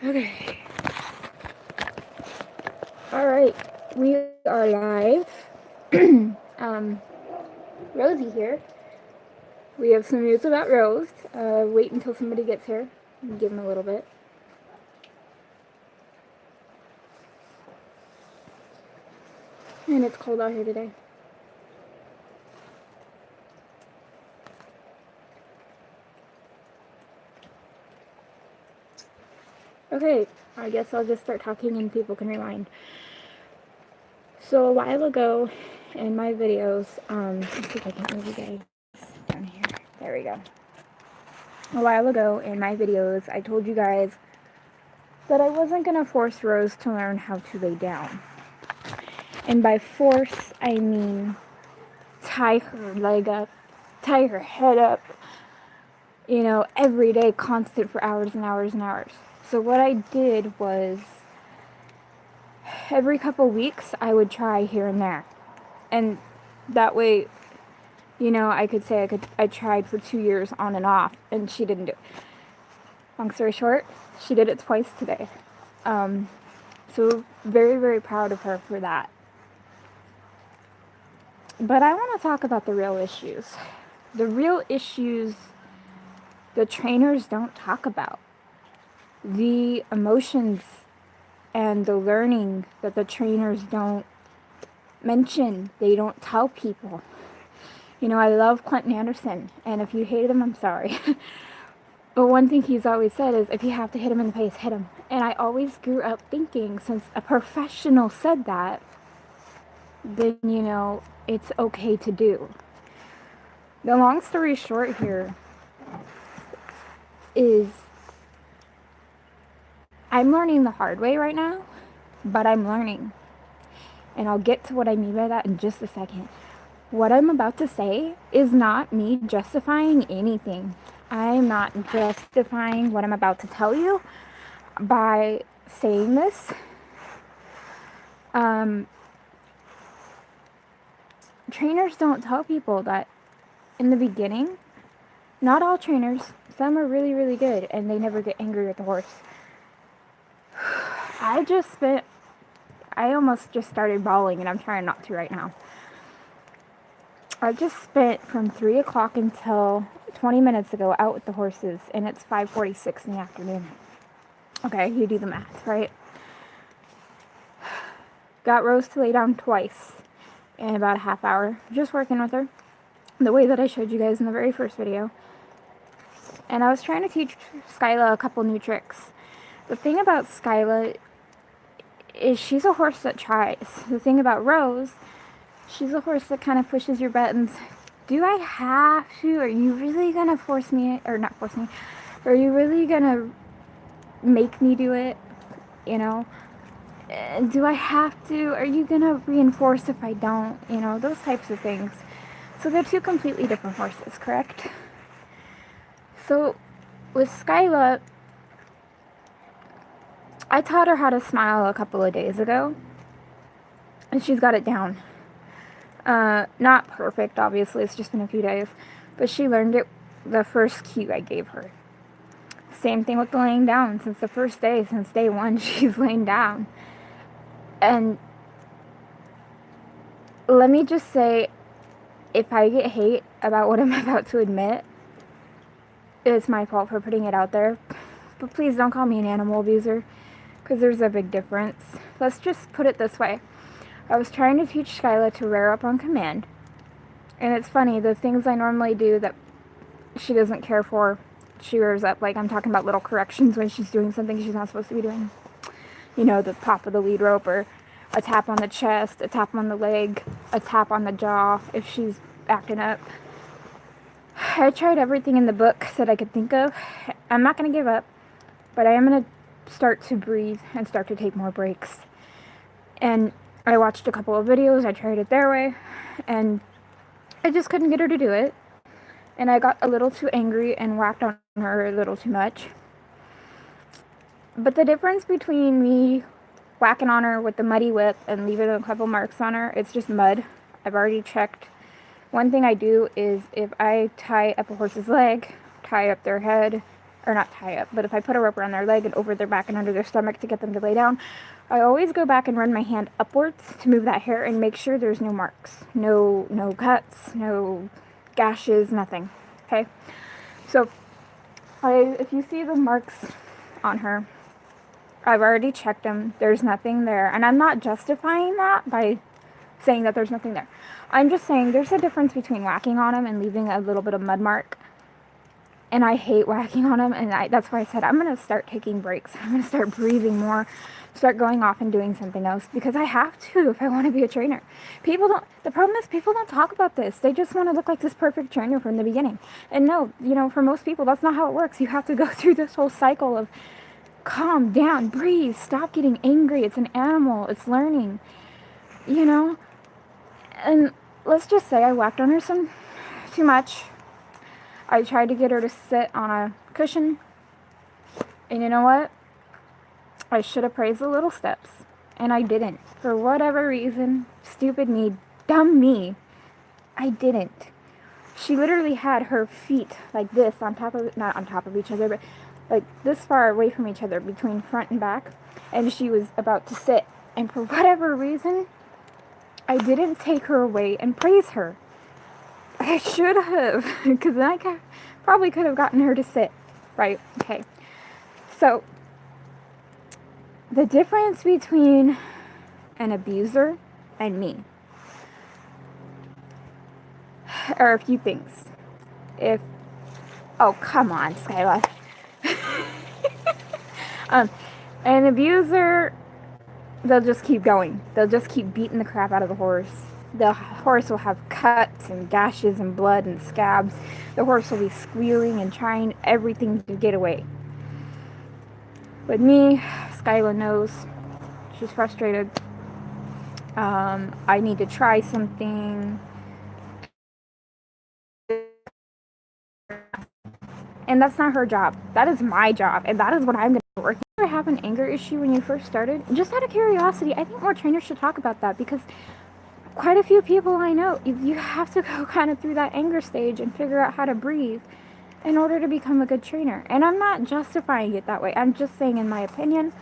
Okay. Alright, we are live. Rosie here. We have some news about Rose. Wait until somebody gets here. Give him a little bit. And it's cold out here today. Okay, I guess I'll just start talking and people can rewind. So a while ago in my videos, let's see if I can move you guys down here. There we go. A while ago in my videos, I told you guys that I wasn't going to force Rose to learn how to lay down. And by force, I mean tie her leg up, tie her head up, you know, every day, constant for hours and hours and hours. So what I did was, every couple weeks, I would try here and there. And that way, you know, I could say I tried for 2 years on and off, and she didn't do it. Long story short, she did it twice today. So very, very proud of her for that. But I want to talk about the real issues. The real issues the trainers don't talk about. The emotions and the learning that the trainers don't mention. They don't tell people. You know, I love Quentin Anderson, and if you hate him, I'm sorry. But one thing he's always said is, if you have to hit him in the face, hit him. And I always grew up thinking, since a professional said that, then, you know, it's okay to do. The long story short here is, I'm learning the hard way right now, but I'm learning. And I'll get to what I mean by that in just a second. What I'm about to say is not me justifying anything. I'm not justifying what I'm about to tell you by saying this. Trainers don't tell people that in the beginning, not all trainers, some are really, really good and they never get angry with the horse. I almost just started bawling, and I'm trying not to right now. I just spent from 3 o'clock until 20 minutes ago out with the horses, and it's 5:46 in the afternoon. Okay, you do the math, right? Got Rose to lay down twice in about a half hour, just working with her, the way that I showed you guys in the very first video. And I was trying to teach Skyla a couple new tricks. The thing about Skyla is she's a horse that tries. The thing about Rose, she's a horse that kind of pushes your buttons. Do I have to? Are you really going to force me? Or not force me. Are you really going to make me do it? You know? Do I have to? Are you going to reinforce if I don't? You know, those types of things. So they're two completely different horses, correct? So with Skyla, I taught her how to smile a couple of days ago, and she's got it down. Not perfect, obviously, it's just been a few days, but she learned it the first cue I gave her. Same thing with the laying down. Since the first day, since day one, she's laying down. And let me just say, if I get hate about what I'm about to admit, it's my fault for putting it out there. But please don't call me an animal abuser, because there's a big difference. Let's just put it this way. I was trying to teach Skyla to rear up on command. And it's funny, the things I normally do that she doesn't care for, she rears up. Like, I'm talking about little corrections when she's doing something she's not supposed to be doing. You know, the pop of the lead rope, or a tap on the chest, a tap on the leg, a tap on the jaw if she's acting up. I tried everything in the book that I could think of. I'm not going to give up, but I am going to start to breathe and start to take more breaks. And I watched a couple of videos, I tried it their way, and I just couldn't get her to do it. And I got a little too angry and whacked on her a little too much. But the difference between me whacking on her with the muddy whip and leaving a couple marks on her, it's just mud. I've already checked. One thing I do is, if I tie up a horse's leg, tie up their head, or not tie up, but if I put a rope around their leg and over their back and under their stomach to get them to lay down, I always go back and run my hand upwards to move that hair and make sure there's no marks, no cuts, no gashes, nothing. Okay, so if you see the marks on her, I've already checked them. There's nothing there, and I'm not justifying that by saying that there's nothing there. I'm just saying there's a difference between whacking on them and leaving a little bit of mud mark. And I hate whacking on them, and that's why I said I'm going to start taking breaks. I'm going to start breathing more, start going off and doing something else, because I have to if I want to be a trainer. The problem is people don't talk about this. They just want to look like this perfect trainer from the beginning. And no, for most people, that's not how it works. You have to go through this whole cycle of calm down, breathe, stop getting angry. It's an animal. It's learning, And let's just say I whacked on her too much. I tried to get her to sit on a cushion, and you know what? I should have praised the little steps, and I didn't. For whatever reason, stupid me, dumb me, I didn't. She literally had her feet like this not on top of each other, but like this far away from each other between front and back, and she was about to sit, and for whatever reason, I didn't take her away and praise her. I should have, because then I probably could have gotten her to sit, right? Okay, so the difference between an abuser and me are a few things. Oh, come on, Skyla. An abuser, they'll just keep going. They'll just keep beating the crap out of the horse. The horse will have cuts and gashes and blood and scabs. The horse will be squealing and trying everything to get away. With me, Skyla knows. She's frustrated. I need to try something. And that's not her job. That is my job. And that is what I'm going to work. You ever have an anger issue when you first started? Just out of curiosity, I think more trainers should talk about that, because quite a few people I know, you have to go kind of through that anger stage and figure out how to breathe in order to become a good trainer. And I'm not justifying it that way. I'm just saying, in my opinion,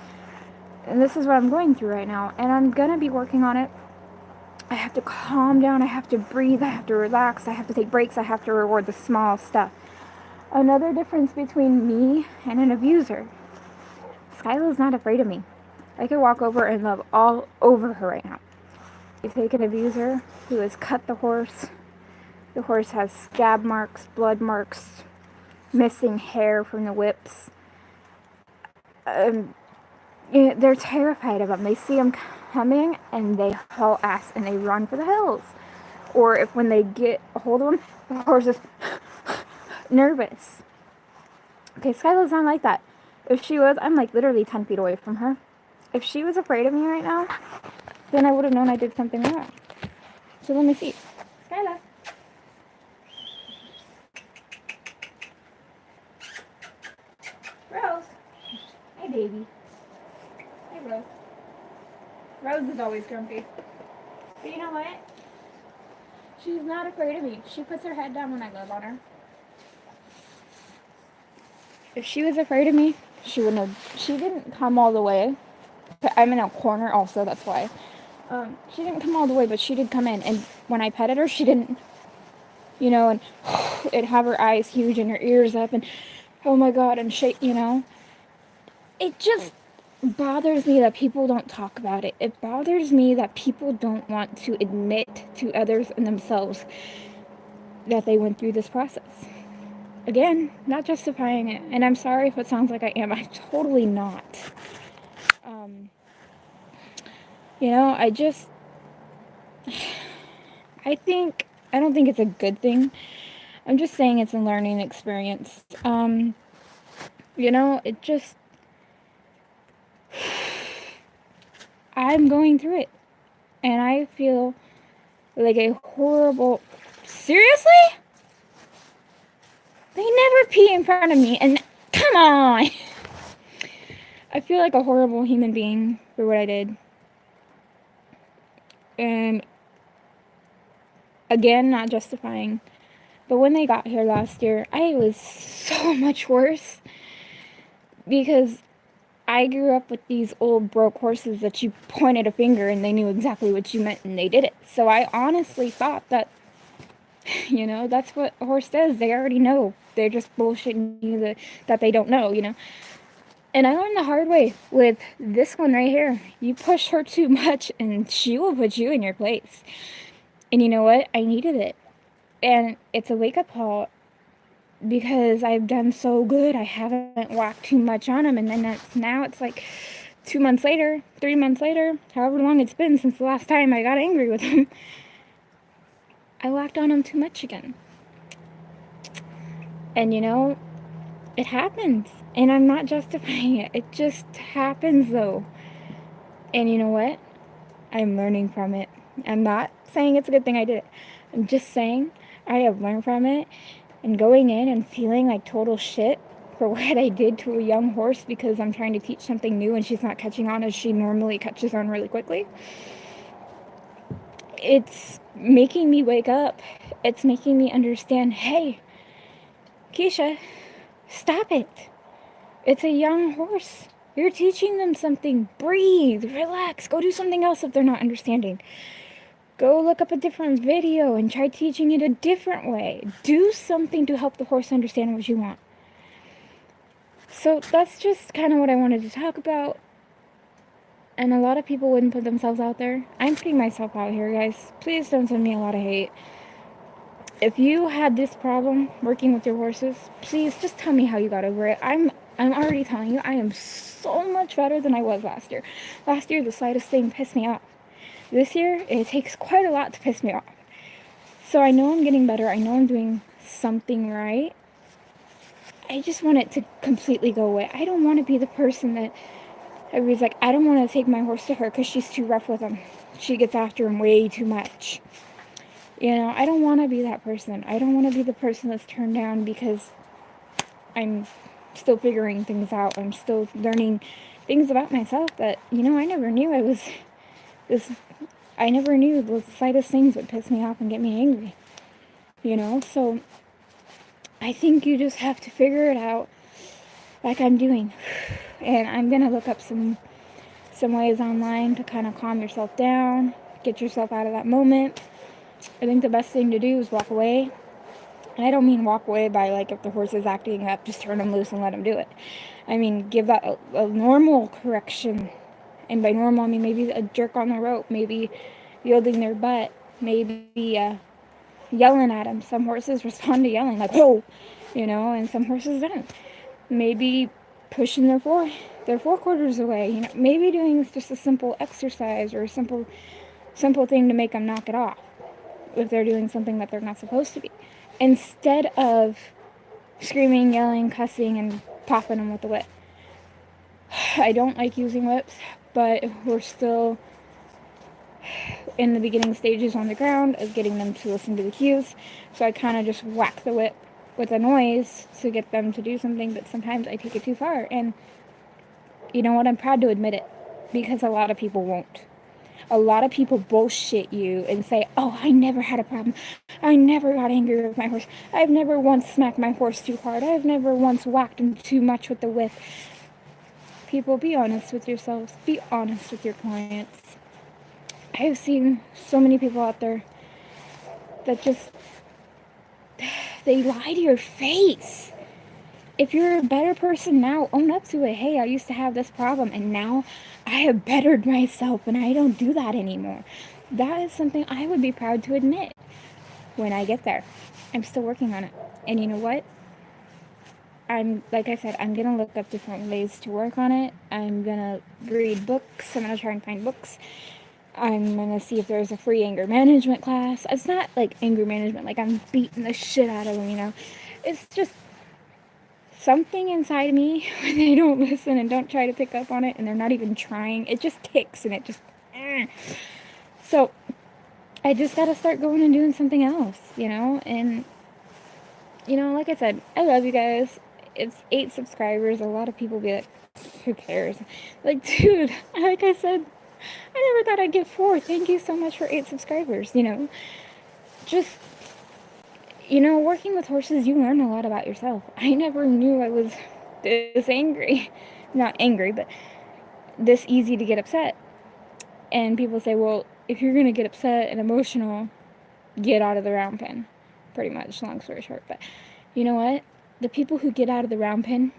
and this is what I'm going through right now, and I'm going to be working on it. I have to calm down. I have to breathe. I have to relax. I have to take breaks. I have to reward the small stuff. Another difference between me and an abuser. Skyla's not afraid of me. I could walk over and love all over her right now. You take an abuser who has cut the horse. The horse has scab marks, blood marks, missing hair from the whips. They're terrified of him. They see him coming and they haul ass and they run for the hills. Or if when they get a hold of him, the horse is nervous. Okay, Skyla's not like that. If she was, I'm like literally 10 feet away from her. If she was afraid of me right now, then I would have known I did something wrong. So let me see. Skyla. Rose. Hey, baby. Hey, Rose. Rose is always grumpy. But you know what? She's not afraid of me. She puts her head down when I love on her. If she was afraid of me, she wouldn't have. She didn't come all the way. I'm in a corner also, that's why. She didn't come all the way, but she did come in. And when I petted her, she didn't, and it'd have her eyes huge and her ears up and, oh my God, and shake, It just bothers me that people don't talk about it. It bothers me that people don't want to admit to others and themselves that they went through this process. Again, not justifying it. And I'm sorry if it sounds like I am. I'm totally not. I don't think it's a good thing. I'm just saying it's a learning experience. I'm going through it. And I feel like a horrible... Seriously? They never pee in front of me, and come on! I feel like a horrible human being for what I did. And again, not justifying. But when they got here last year, I was so much worse. because I grew up with these old broke horses that you pointed a finger and they knew exactly what you meant and they did it. So I honestly thought that, that's what a horse does. They already know. They're just bullshitting you that they don't know, And I learned the hard way with this one right here. You push her too much and she will put you in your place. And you know what? I needed it. And it's a wake-up call because I've done so good. I haven't whacked too much on him. And then now it's like 2 months later, 3 months later, however long it's been since the last time I got angry with him, I whacked on him too much again. And it happens. And I'm not justifying it. It just happens though. And you know what? I'm learning from it. I'm not saying it's a good thing I did it. I'm just saying I have learned from it. And going in and feeling like total shit for what I did to a young horse because I'm trying to teach something new and she's not catching on as she normally catches on really quickly. It's making me wake up. It's making me understand, hey, Keisha, stop it. It's a young horse. You're teaching them something. Breathe, relax, go do something else if they're not understanding. Go look up a different video and try teaching it a different way. Do something to help the horse understand what you want. So that's just kind of what I wanted to talk about. And a lot of people wouldn't put themselves out there. I'm putting myself out here, guys. Please don't send me a lot of hate. If you had this problem working with your horses, please just tell me how you got over it. I'm already telling you, I am so much better than I was last year. Last year, the slightest thing pissed me off. This year, it takes quite a lot to piss me off. So I know I'm getting better. I know I'm doing something right. I just want it to completely go away. I don't want to be the person that everybody's like, I don't want to take my horse to her because she's too rough with him. She gets after him way too much. I don't want to be that person. I don't want to be the person that's turned down because I'm still figuring things out. I'm still learning things about myself that, I never knew I was this. I never knew the slightest things would piss me off and get me angry. So I think you just have to figure it out like I'm doing. And I'm going to look up some ways online to kind of calm yourself down, get yourself out of that moment. I think the best thing to do is walk away. And I don't mean walk away by like if the horse is acting up, just turn him loose and let him do it. I mean give that a normal correction. And by normal, I mean maybe a jerk on the rope, maybe yielding their butt, maybe yelling at them. Some horses respond to yelling, like, whoa, and some horses don't. Maybe pushing their forequarters away, maybe doing just a simple exercise or a simple thing to make them knock it off if they're doing something that they're not supposed to be. Instead of screaming, yelling, cussing, and popping them with the whip. I don't like using whips, but we're still in the beginning stages on the ground of getting them to listen to the cues. So I kind of just whack the whip with a noise to get them to do something, but sometimes I take it too far. And you know what? I'm proud to admit it because a lot of people won't. A lot of people bullshit you and say, oh, I never had a problem. I never got angry with my horse. I've never once smacked my horse too hard. I've never once whacked him too much with the whip. People, be honest with yourselves. Be honest with your clients. I've seen so many people out there that just, they lie to your face. If you're a better person now, own up to it. Hey, I used to have this problem and now I have bettered myself and I don't do that anymore. That is something I would be proud to admit when I get there. I'm still working on it. And you know what? Like I said, I'm going to look up different ways to work on it. I'm going to read books. I'm going to try and find books. I'm going to see if there's a free anger management class. It's not like anger management, like I'm beating the shit out of them, It's just something inside me when they don't listen and don't try to pick up on it and they're not even trying. It just ticks and it just... So, I just got to start going and doing something else, And, like I said, I love you guys. It's 8 subscribers. A lot of people be like, who cares? Like, dude, like I said, I never thought I'd get 4. Thank you so much for 8 subscribers, Just, working with horses, you learn a lot about yourself. I never knew I was this angry. Not angry, but this easy to get upset. And people say, well, if you're going to get upset and emotional, get out of the round pen. Pretty much, long story short. But you know what? The people who get out of the round pen,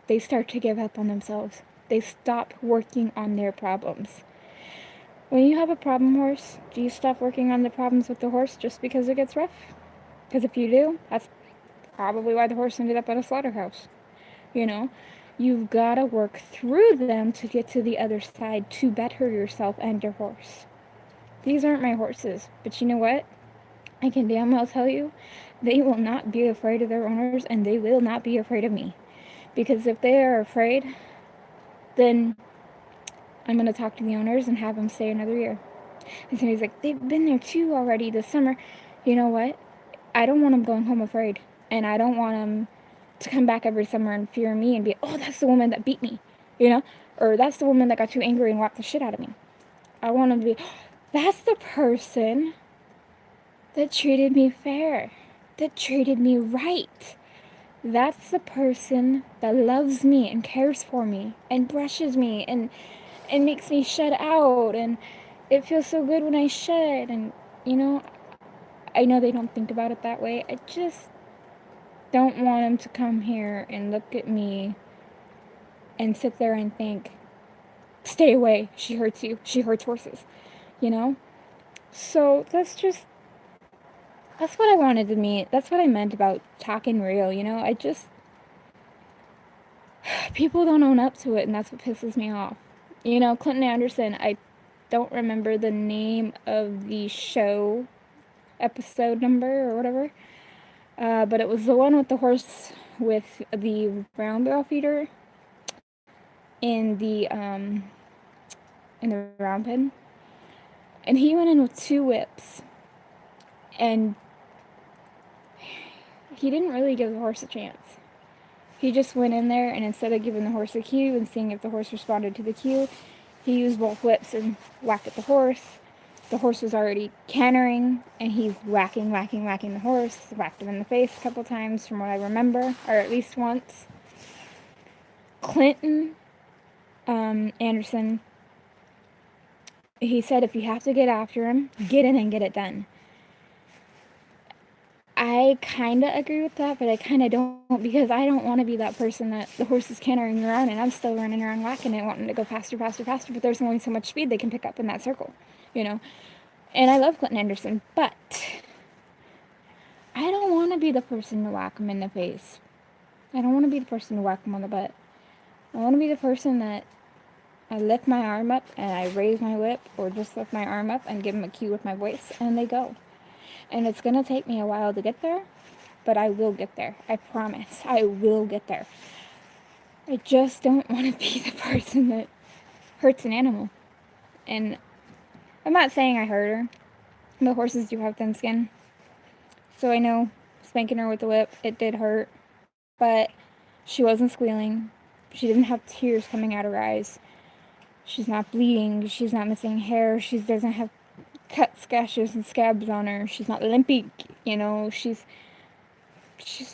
they start to give up on themselves. They stop working on their problems. When you have a problem horse, do you stop working on the problems with the horse just because it gets rough? Because if you do, that's probably why the horse ended up at a slaughterhouse. You know? You've got to work through them to get to the other side to better yourself and your horse. These aren't my horses, but you know what? I can damn well tell you, they will not be afraid of their owners, and they will not be afraid of me. Because if they are afraid, then I'm going to talk to the owners and have them stay another year. And somebody's like, they've been there 2 already this summer. You know what? I don't want them going home afraid. And I don't want them to come back every summer and fear me and be, oh, that's the woman that beat me. You know? Or that's the woman that got too angry and whacked the shit out of me. I want them to be, that's the person that treated me fair. That treated me right. That's the person that loves me and cares for me and brushes me and makes me shed out, and it feels so good when I shed. And you know, I know they don't think about it that way. I just don't want them to come here and look at me and sit there and think, stay away, she hurts you, she hurts horses, you know? So that's what I wanted to meet. That's what I meant about talking real, you know? People don't own up to it, and that's what pisses me off. You know, Clinton Anderson, I don't remember the name of the show, episode number or whatever, but it was the one with the horse with the brown barrel feeder in the round pen. And he went in with 2 whips, and he didn't really give the horse a chance. He just went in there, and instead of giving the horse a cue and seeing if the horse responded to the cue, he used both whips and whacked at the horse. The horse was already cantering, and he's whacking the horse. Whacked him in the face a couple times from what I remember, or at least once. Clinton Anderson, he said if you have to get after him, get in and get it done. I kind of agree with that, but I kind of don't, because I don't want to be that person that the horse is cantering around and I'm still running around whacking it, wanting to go faster, but there's only so much speed they can pick up in that circle, you know. And I love Clinton Anderson, but I don't want to be the person to whack him in the face. I don't want to be the person to whack him on the butt. I want to be the person that I lift my arm up and I raise my whip, or just lift my arm up and give them a cue with my voice, and they go. And it's going to take me a while to get there, but I will get there. I promise. I will get there. I just don't want to be the person that hurts an animal. And I'm not saying I hurt her. The horses do have thin skin. So I know spanking her with the whip, it did hurt. But she wasn't squealing. She didn't have tears coming out of her eyes. She's not bleeding. She's not missing hair. She doesn't have cut sketches and scabs on her. She's not limpy, you know. She's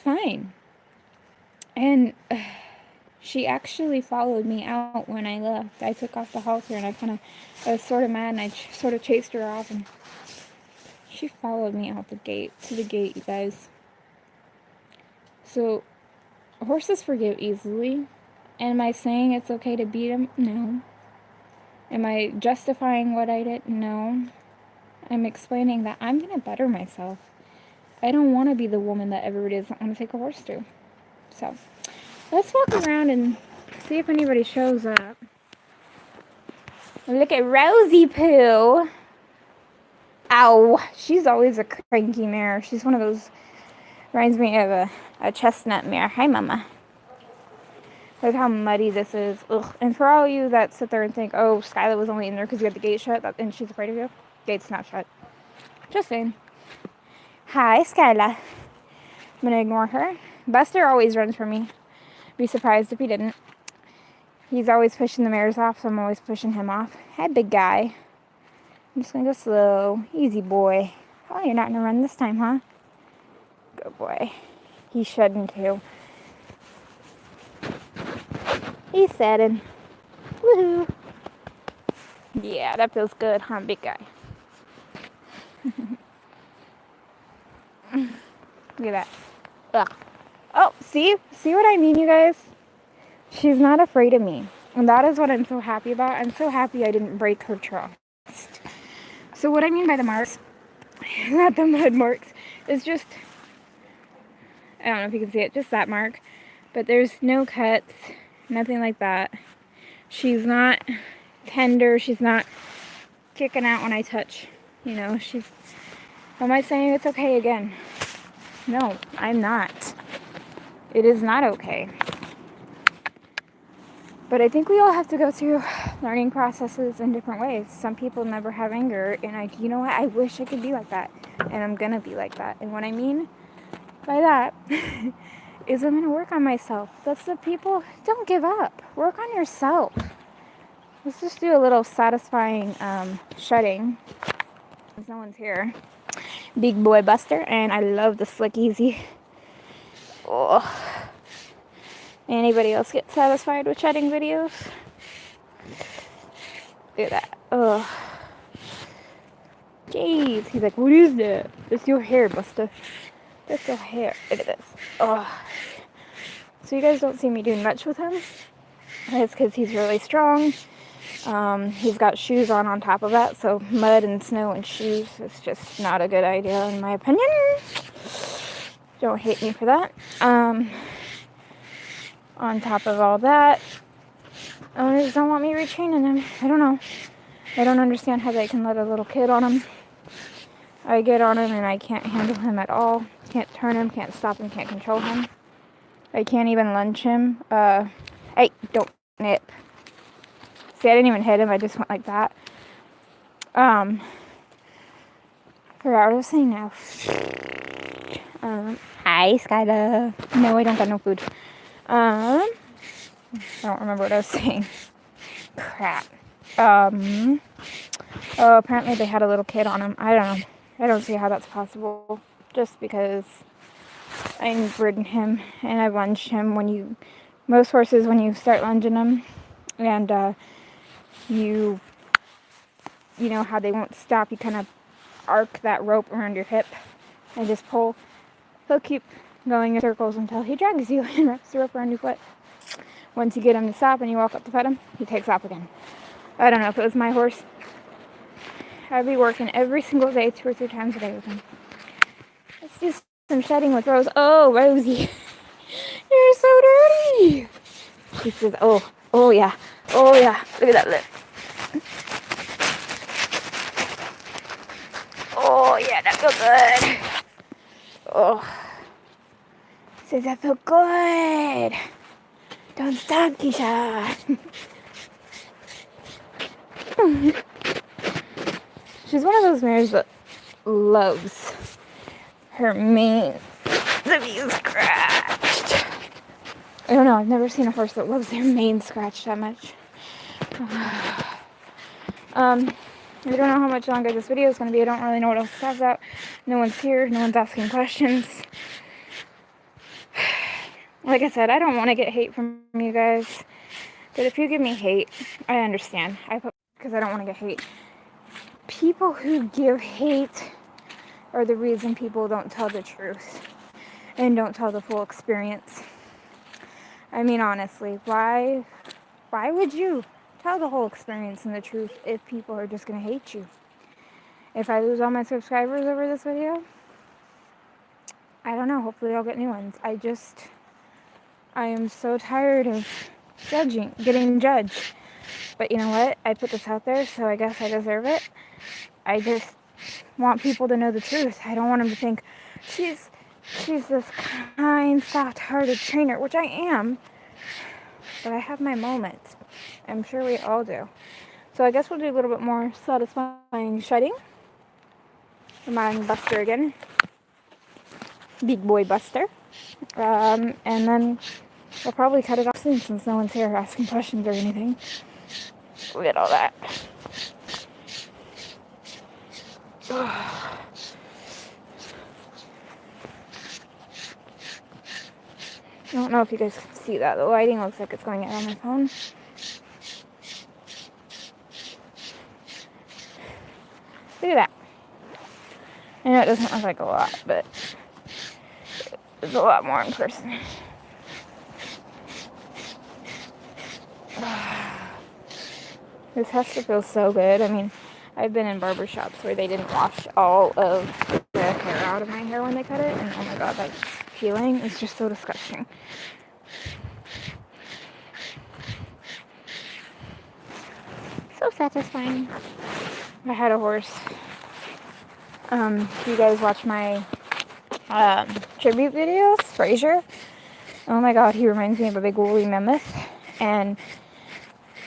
fine. And she actually followed me out when I left. I took off the halter and I was sort of mad, and I sort of chased her off, and she followed me out to the gate, you guys. So horses forgive easily. And am I saying it's okay to beat them? No. Am I justifying what I did? No. I'm explaining that I'm going to better myself. I don't want to be the woman that everybody doesn't want to take a horse to. So, let's walk around and see if anybody shows up. Look at Rosie Poo. Ow. She's always a cranky mare. She's one of those, reminds me of a chestnut mare. Hi, Mama. Look how muddy this is. Ugh. And for all you that sit there and think, oh, Skyla was only in there because you had the gate shut and she's afraid of you. Gate's not shut. Just saying. Hi, Skyla. I'm going to ignore her. Buster always runs from me. Be surprised if he didn't. He's always pushing the mares off, so I'm always pushing him off. Hi, big guy. I'm just going to go slow. Easy, boy. Oh, you're not going to run this time, huh? Good boy. He's shedding, too. He's setting. Woohoo. Yeah, that feels good, huh, big guy? Look at that. Ugh. Oh, see what I mean, you guys? She's not afraid of me. And that is what I'm so happy about. I'm so happy I didn't break her trust. So what I mean by the marks, not the mud marks, is just, I don't know if you can see it, just that mark. But there's no cuts, nothing like that. She's not tender. She's not kicking out when I touch. You know, am I saying it's okay again? No, I'm not. It is not okay. But I think we all have to go through learning processes in different ways. Some people never have anger, and you know what? I wish I could be like that, and I'm gonna be like that. And what I mean by that is I'm gonna work on myself. That's the people. Don't give up. Work on yourself. Let's just do a little satisfying shedding. Since no one's here. Big Boy Buster, and I love the Slick Easy. Oh. Anybody else get satisfied with shedding videos? Look at that. Oh. Jeez. He's like, what is that? That's your hair, Buster. That's your hair. Look at this. Oh. So you guys don't see me doing much with him. It's because he's really strong. He's got shoes on top of that, so mud and snow and shoes is just not a good idea in my opinion. Don't hate me for that. On top of all that, owners don't want me retraining him. I don't know. I don't understand how they can let a little kid on him. I get on him and I can't handle him at all. Can't turn him, can't stop him, can't control him. I can't even lunge him. Hey, don't nip. See, I didn't even hit him. I just went like that. Forgot what I was saying now. Hi, Skyla. No, I don't got no food. I don't remember what I was saying. Crap. Oh, apparently they had a little kid on him. I don't know. I don't see how that's possible. Just because I've ridden him and I've lunged him. Most horses, when you start lunging them, and you know how they won't stop, you kind of arc that rope around your hip and just pull. He'll keep going in circles until he drags you and wraps the rope around your foot. Once you get him to stop and you walk up to pet him, he takes off again. I don't know, if it was my horse, I'd be working every single day, 2 or 3 times a day with him. Let's do some shedding with Rose. Oh, Rosie, you're so dirty. She says, oh yeah, look at that lip. Oh yeah, that feels good. Oh, says that feel good. Don't stop, Keisha. She's one of those mares that loves her mane to be scratched. I don't know, I've never seen a horse that loves their mane scratched that much. I don't know how much longer this video is going to be. I don't really know what else to talk about. No one's here. No one's asking questions. Like I said, I don't want to get hate from you guys. But if you give me hate, I understand. Because I don't want to get hate. People who give hate are the reason people don't tell the truth. And don't tell the full experience. I mean, honestly, why would you tell the whole experience and the truth if people are just going to hate you? If I lose all my subscribers over this video, I don't know. Hopefully I'll get new ones. I am so tired of getting judged. But you know what? I put this out there, so I guess I deserve it. I just want people to know the truth. I don't want them to think, she's this kind, soft-hearted trainer, which I am. But I have my moments. I'm sure we all do. So I guess we'll do a little bit more satisfying shedding. I'm on Buster again. Big Boy Buster. And then we'll probably cut it off soon since no one's here asking questions or anything. Look at all that. don't know if you guys can see that. The lighting looks like it's going out on my phone. Look at that. I know it doesn't look like a lot, but it's a lot more in person. This has to feel so good. I mean, I've been in barbershops where they didn't wash all of the hair out of my hair when they cut it, and oh my god, that feeling is just so disgusting. So satisfying. I had a horse. If you guys watch my tribute videos, Fraser, oh my god, he reminds me of a big woolly mammoth, and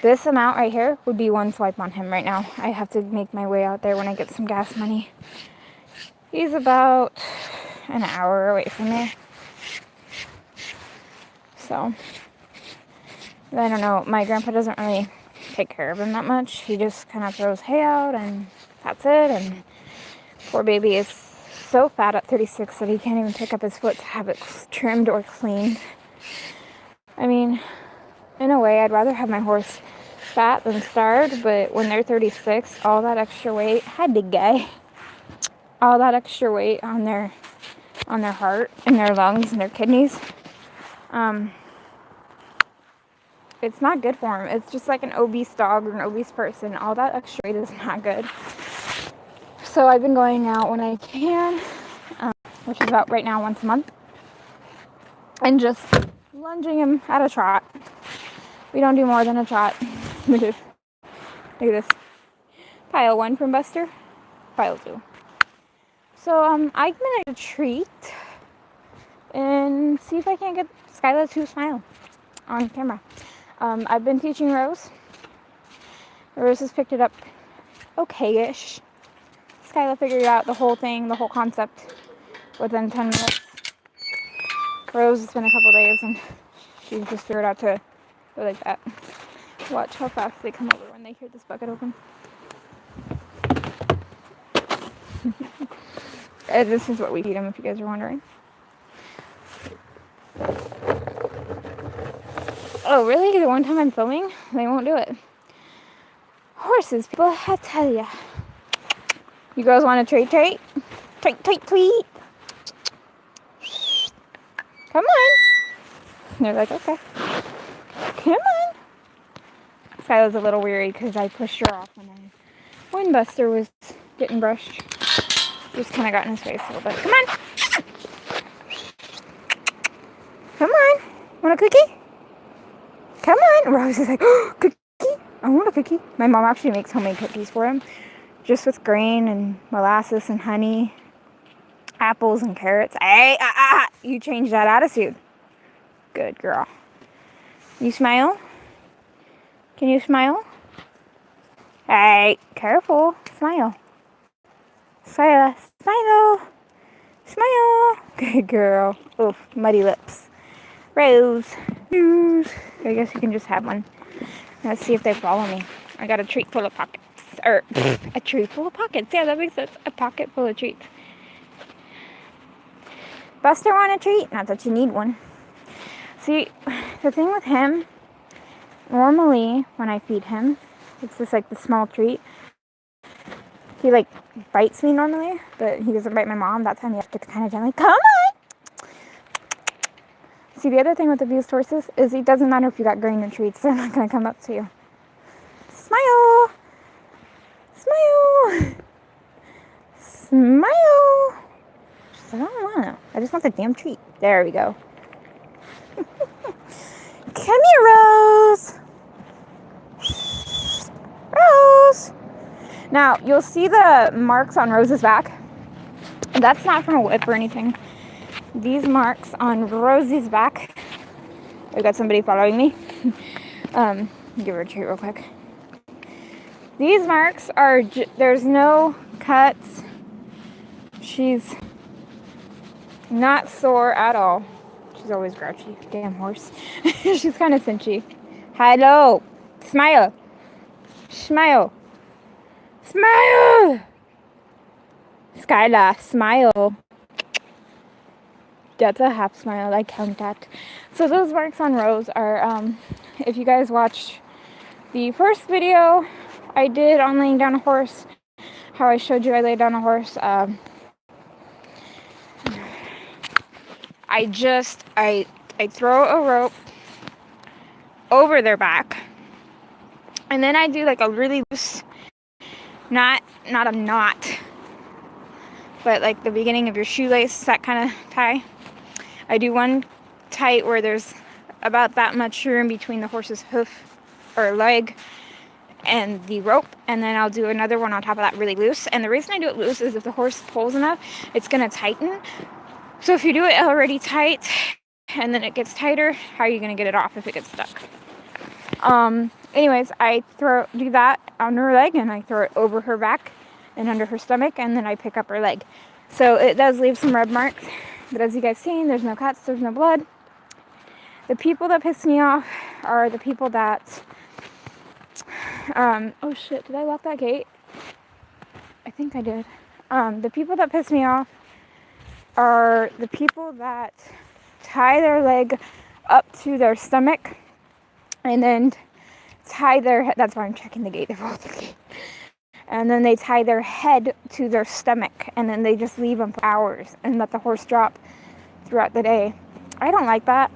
this amount right here would be one swipe on him right now. I have to make my way out there when I get some gas money. He's about an hour away from me. So, I don't know. My grandpa doesn't really take care of him that much. He just kind of throws hay out and that's it. And poor baby is so fat at 36 that he can't even pick up his foot to have it trimmed or cleaned. I mean, in a way, I'd rather have my horse fat than starved, but when they're 36, all that extra weight had to go. All that extra weight on their heart and their lungs and their kidneys. It's not good for them. It's just like an obese dog or an obese person. All that extra weight is not good. So I've been going out when I can, which is about right now once a month, and just lunging him at a trot. We don't do more than a trot. Look at this. Pile 1 from Buster. Pile 2. So I'm gonna treat and see if I can't get Skyla to smile on camera. I've been teaching Rose. Rose has picked it up okay-ish. Skyla figured out the whole thing, the whole concept within 10 minutes. Rose, it's been a couple days and she just figured out to go like that. Watch how fast they come over when they hear this bucket open. This is what we feed them, if you guys are wondering. Oh, really? The one time I'm filming, they won't do it. Horses, people, I tell ya. You girls want a treat? Treat. Come on. And they're like, okay. Come on. Skyla's a little weary because I pushed her off when Buster was getting brushed. Just kind of got in his face a little bit. Come on. Come on. Want a cookie? Come on. Rose is like, oh, cookie? I want a cookie. My mom actually makes homemade cookies for him. Just with grain and molasses and honey. Apples and carrots. Hey, you changed that attitude. Good girl. You smile? Can you smile? Hey, careful. Smile. Smile. Smile. Good girl. Oof, muddy lips. Rose. I guess you can just have one. Let's see if they follow me. I got a treat full of pockets. Or, a treat full of pockets. Yeah, that makes sense. A pocket full of treats. Buster want a treat? Not that you need one. See, the thing with him, normally when I feed him, it's just like the small treat. He like bites me normally, but he doesn't bite my mom. That time you have to kind of gently, come on! See, the other thing with abused horses is it doesn't matter if you got grain or treats, they're not going to come up to you. Smile! Smile! Smile! I don't want to. I just want the damn treat. There we go. Come here, Rose. Rose. Now, you'll see the marks on Rose's back. That's not from a whip or anything. These marks on Rosie's back. I've got somebody following me. Give her a treat real quick. These marks are, there's no cuts. She's not sore at all. She's always grouchy. Damn horse. She's kind of cinchy. Hello. Smile. Smile. Smile. Skyla, smile. That's a half smile, I count that. So those marks on Rose are, if you guys watched the first video I did on laying down a horse, how I showed you I laid down a horse, I throw a rope over their back, and then I do like a really loose, not a knot, but like the beginning of your shoelace, that kind of tie. I do one tight where there's about that much room between the horse's hoof or leg and the rope, and then I'll do another one on top of that really loose. And the reason I do it loose is if the horse pulls enough, it's gonna tighten. So if you do it already tight and then it gets tighter, how are you gonna get it off if it gets stuck? Anyways, I do that on her leg, and I throw it over her back and under her stomach, and then I pick up her leg. So it does leave some red marks, but as you guys seen, there's no cuts, there's no blood. The people that piss me off are the people that, oh shit, did I lock that gate? I think I did. The people that piss me off are the people that tie their leg up to their stomach and then tie their head. That's why I'm checking the gate. They're both the gate. And then they tie their head to their stomach, and then they just leave them for hours and let the horse drop throughout the day. I don't like that.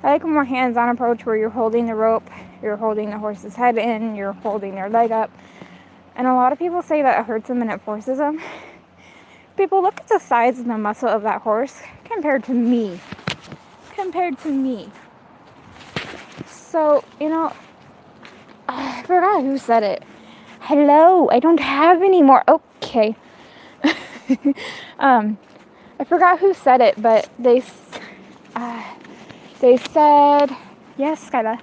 I like a more hands-on approach where you're holding the rope, you're holding the horse's head in, you're holding their leg up. And a lot of people say that it hurts them and it forces them. People, look at the size of the muscle of that horse compared to me. So, you know, I forgot who said it. Hello, I don't have any more. Okay. I forgot who said it, but they said, yes, Skyla.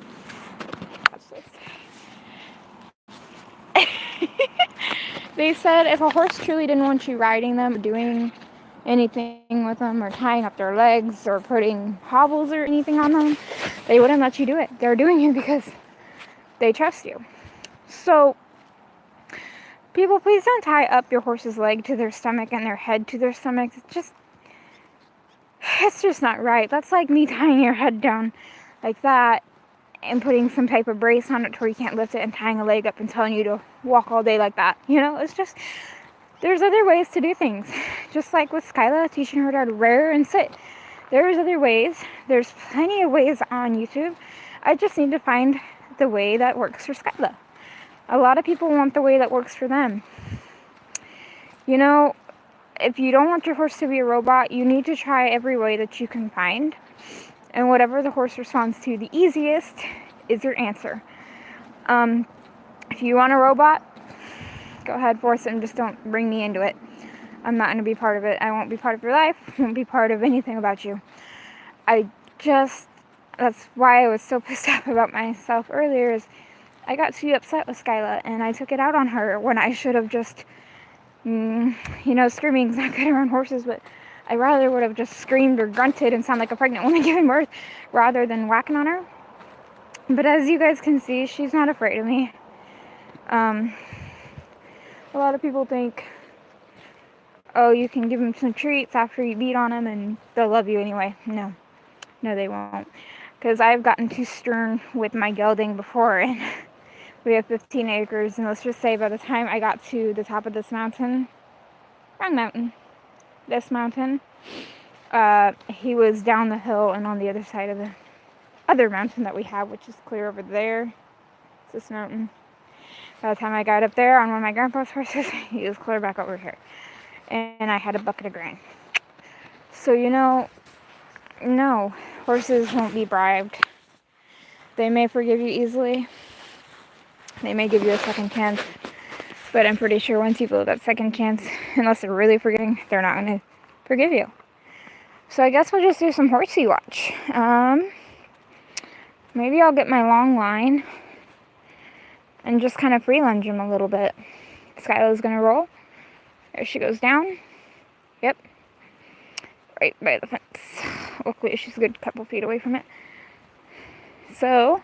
They said if a horse truly didn't want you riding them, or doing anything with them, or tying up their legs, or putting hobbles or anything on them, they wouldn't let you do it. They're doing it because they trust you. So, people, please don't tie up your horse's leg to their stomach and their head to their stomach. It's just not right. That's like me tying your head down like that and putting some type of brace on it to where you can't lift it, and tying a leg up and telling you to walk all day like that. You know, it's just, there's other ways to do things. Just like with Skyla, teaching her to rear and sit. There's other ways. There's plenty of ways on YouTube. I just need to find the way that works for Skyla. A lot of people want the way that works for them. You know, if you don't want your horse to be a robot, you need to try every way that you can find. And whatever the horse responds to the easiest is your answer. If you want a robot, go ahead, force it, and just don't bring me into it. I'm not going to be part of it. I won't be part of your life. I won't be part of anything about you. That's why I was so pissed off about myself earlier, is I got too upset with Skyla, and I took it out on her when I should have just, screaming's not good around horses, but I rather would have just screamed or grunted and sound like a pregnant woman giving birth rather than whacking on her. But as you guys can see, she's not afraid of me. A lot of people think, oh, you can give them some treats after you beat on them and they'll love you anyway. No, they won't. Because I've gotten too stern with my gelding before, and we have 15 acres, and let's just say by the time I got to the top of this mountain, he was down the hill and on the other side of the other mountain that we have, which is clear over there. It's this mountain. By the time I got up there on one of my grandpa's horses, he was clear back over here. And I had a bucket of grain. So, no, horses won't be bribed. They may forgive you easily. They may give you a second chance. But I'm pretty sure once you blow that second chance, unless they're really forgiving, they're not going to forgive you. So I guess we'll just do some horsey watch. Maybe I'll get my long line and just kind of free lunge him a little bit. Skyla's going to roll. There she goes down. Yep. Right by the fence. Luckily, she's a good couple feet away from it. So,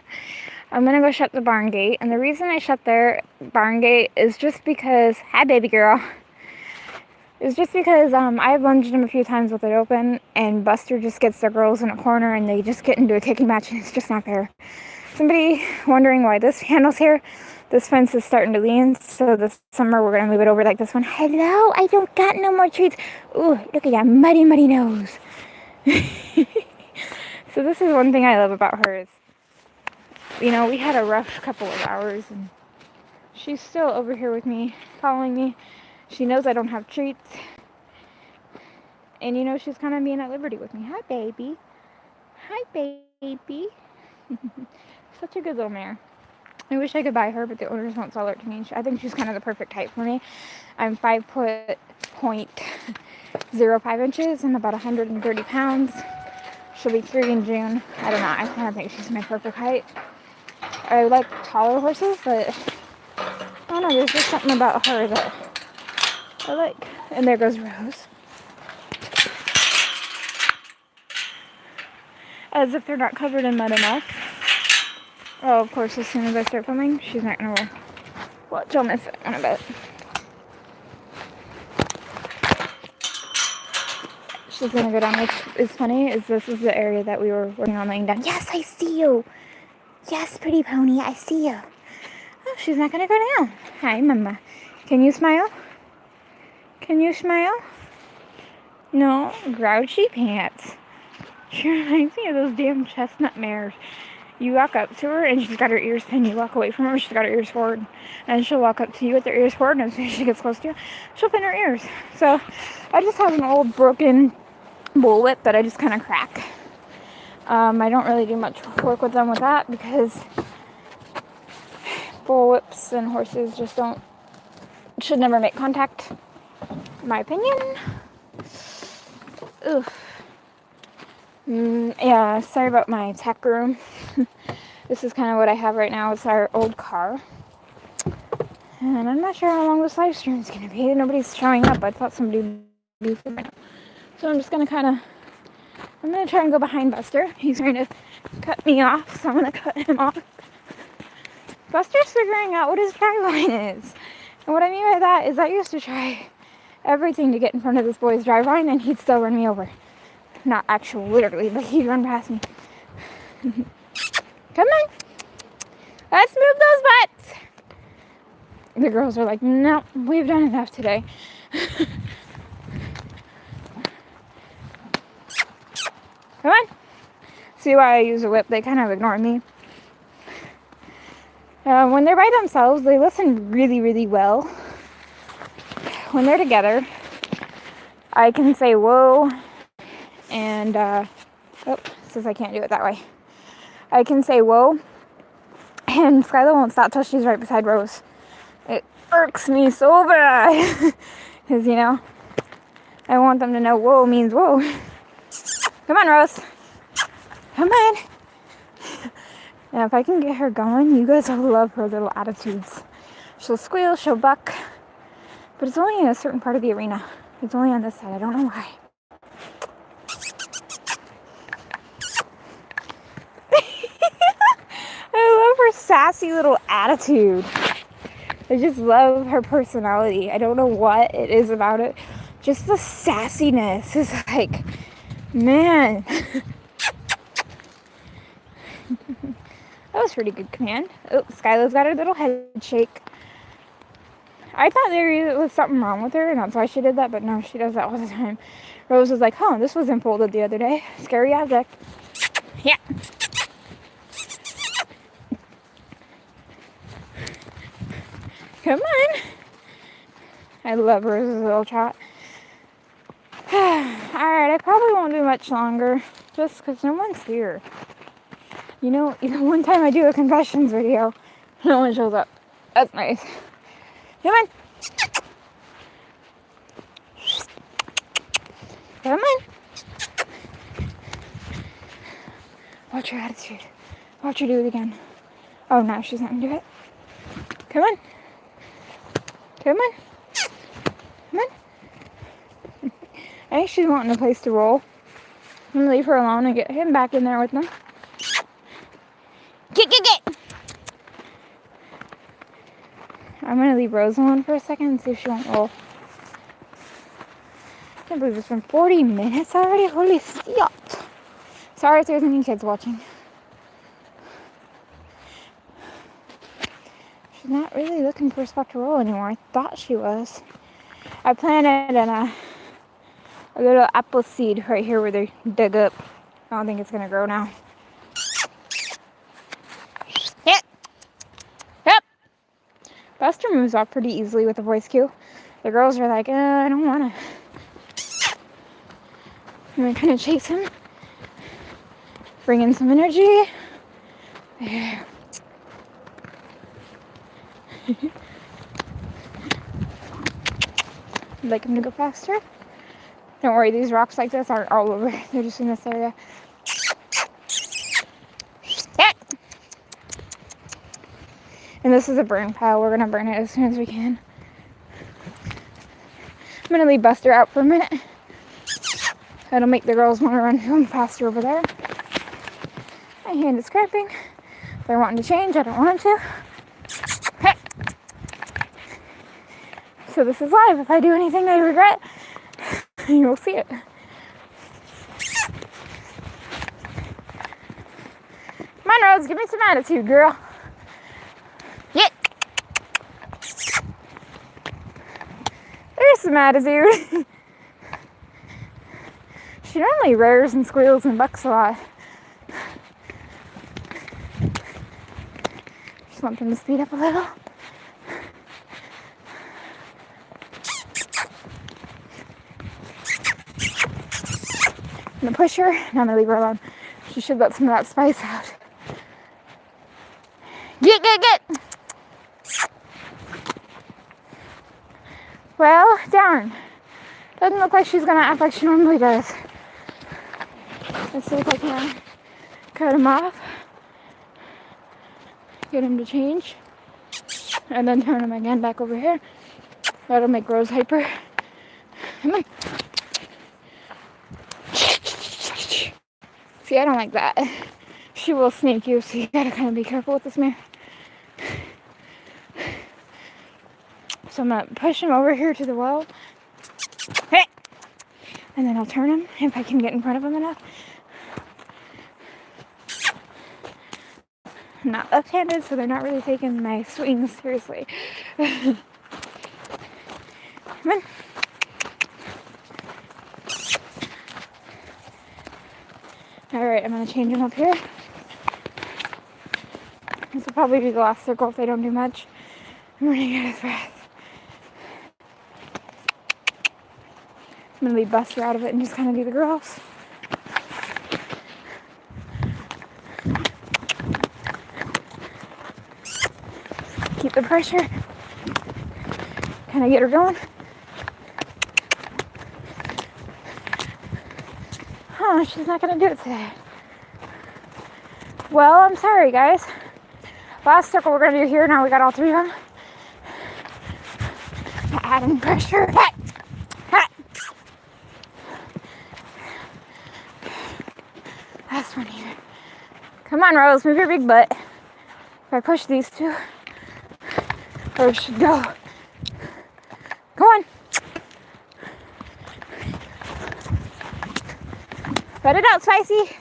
I'm going to go shut the barn gate. And the reason I shut their barn gate is just because, hi baby girl, is just because I've lunged him a few times with it open, and Buster just gets the girls in a corner and they just get into a kicking match, and it's just not fair. Somebody wondering why this handle's here. This fence is starting to lean, so this summer we're going to move it over like this one. Hello, I don't got no more treats. Ooh, look at that muddy nose. So this is one thing I love about her is, you know, we had a rough couple of hours, and she's still over here with me, following me. She knows I don't have treats. And, you know, she's kind of being at liberty with me. Hi, baby. Hi, baby. Such a good little mare. I wish I could buy her, but the owners won't sell her to me. I think she's kind of the perfect type for me. I'm 5'0.05 inches and about 130 pounds. She'll be 3 in June. I don't know. I kind of think she's my perfect height. I like taller horses, but I don't know. There's just something about her that I like. And there goes Rose. As if they're not covered in mud enough. Oh, of course, as soon as I start filming, she's not going to watch. I'll miss it in a bit. She's going to go down, which is funny, is this is the area that we were working on laying down. Yes, I see you. Yes, pretty pony, I see you. Oh, she's not going to go down. Hi, Mama. Can you smile? Can you smile? No, grouchy pants. She reminds me of those damn chestnut mares. You walk up to her and she's got her ears pinned. You walk away from her, she's got her ears forward. And she'll walk up to you with her ears forward, and as soon as she gets close to you, she'll pin her ears. So I just have an old broken bullwhip that I just kind of crack. I don't really do much work with them with that because bullwhips and horses just should never make contact, in my opinion. Oof. Yeah, sorry about my tech room. This is kind of what I have right now. It's our old car. And I'm not sure how long this live stream is going to be. Nobody's showing up. I thought somebody would be filming. So I'm just going to I'm going to try and go behind Buster. He's trying to cut me off, so I'm going to cut him off. Buster's figuring out what his drive line is. And what I mean by that is I used to try everything to get in front of this boy's drive line, and he'd still run me over. Not actual, literally, but he'd run past me. Come on. Let's move those butts. The girls are like, no, we've done enough today. Come on. See why I use a whip? They kind of ignore me. When they're by themselves, they listen really, really well. When they're together, I can say whoa. And, says I can't do it that way. I can say whoa, and Skylar won't stop till she's right beside Rose. It irks me so bad. Because, you know, I want them to know whoa means whoa. Come on, Rose. Come on. And if I can get her going, you guys will love her little attitudes. She'll squeal, she'll buck. But it's only in a certain part of the arena. It's only on this side. I don't know why. I love her sassy little attitude. I just love her personality. I don't know what it is about it. Just the sassiness is like, man. That was pretty good command. Oh, Skylar's got her little head shake. I thought there was something wrong with her, and that's why she did that, but no, she does that all the time. Rose was like, huh, this was unfolded the other day. Scary object. Yeah. Come on. I love Rose's little trot. Alright, I probably won't do much longer, just because no one's here. You know, even one time I do a confessions video, no one shows up. That's nice. Come on. Come on. Watch her attitude. Watch her do it again. Oh, no, she's not going to do it. Come on. Come on. Come on. I think she's wanting a place to roll. I'm going to leave her alone and get him back in there with them. Get. I'm going to leave Rose alone for a second and see if she won't roll. can't believe it's been 40 minutes already. Holy shit. Sorry if there's any kids watching. She's not really looking for a spot to roll anymore. I thought she was. I planted a little apple seed right here where they dug up. I don't think it's gonna grow now. Yep. Yep. Buster moves off pretty easily with a voice cue. The girls are like, I don't wanna. And we're trying to chase him. Bring in some energy. There. I'd like him to go faster. Don't worry, these rocks like this aren't all over. They're just in this area. And this is a burn pile. We're gonna burn it as soon as we can. I'm gonna leave Buster out for a minute. That'll make the girls want to run home faster over there. My hand is cramping. They're wanting to change. I don't want them to. So this is live. If I do anything I regret, you'll see it. Come on, Rose. Give me some attitude, girl. Yeah. There's some attitude. She normally rears and squeals and bucks a lot. Just want them to speed up a little. I'm gonna push her, and I'm gonna leave her alone. She should let some of that spice out. Get! Well, darn. Doesn't look like she's gonna act like she normally does. Let's see if I can cut him off. Get him to change. And then turn him again back over here. That'll make Rose hyper. Come on. See, I don't like that. She will snake you, so you gotta kind of be careful with this man. So I'm gonna push him over here to the wall. Hey! And then I'll turn him if I can get in front of him enough. I'm not left-handed, so they're not really taking my swings seriously. Come on. Alright, I'm going to change them up here. This will probably be the last circle if they don't do much. I'm running out of breath. I'm going to leave Buster out of it and just kind of do the girls. Keep the pressure. Kind of get her going. Oh, she's not gonna do it today. Well, I'm sorry, guys. Last circle we're gonna do here. Now we got all three of them. Adding pressure. Last one here. Come on, Rose, move your big butt. If I push these two, Rose should go. Come on. Let it out, Spicy.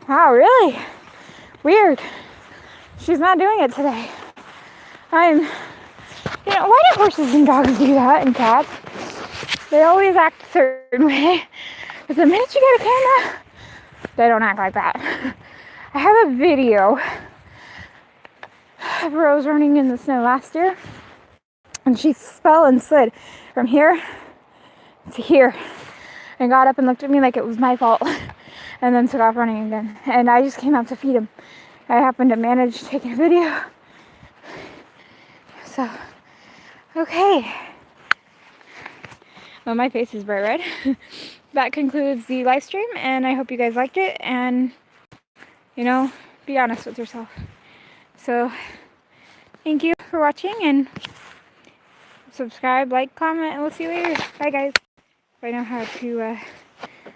Wow, really? Weird. She's not doing it today. Why do horses and dogs do that, and cats? They always act a certain way. But the minute you get a camera, they don't act like that. I have a video of Rose running in the snow last year. And she fell and slid from here to here. And got up and looked at me like it was my fault. And then took off running again. And I just came out to feed him. I happened to manage taking a video. So, okay. Well, my face is bright red. That concludes the live stream. And I hope you guys liked it. And, be honest with yourself. So, thank you for watching. And subscribe, like, comment, and we'll see you later. Bye, guys. I know how to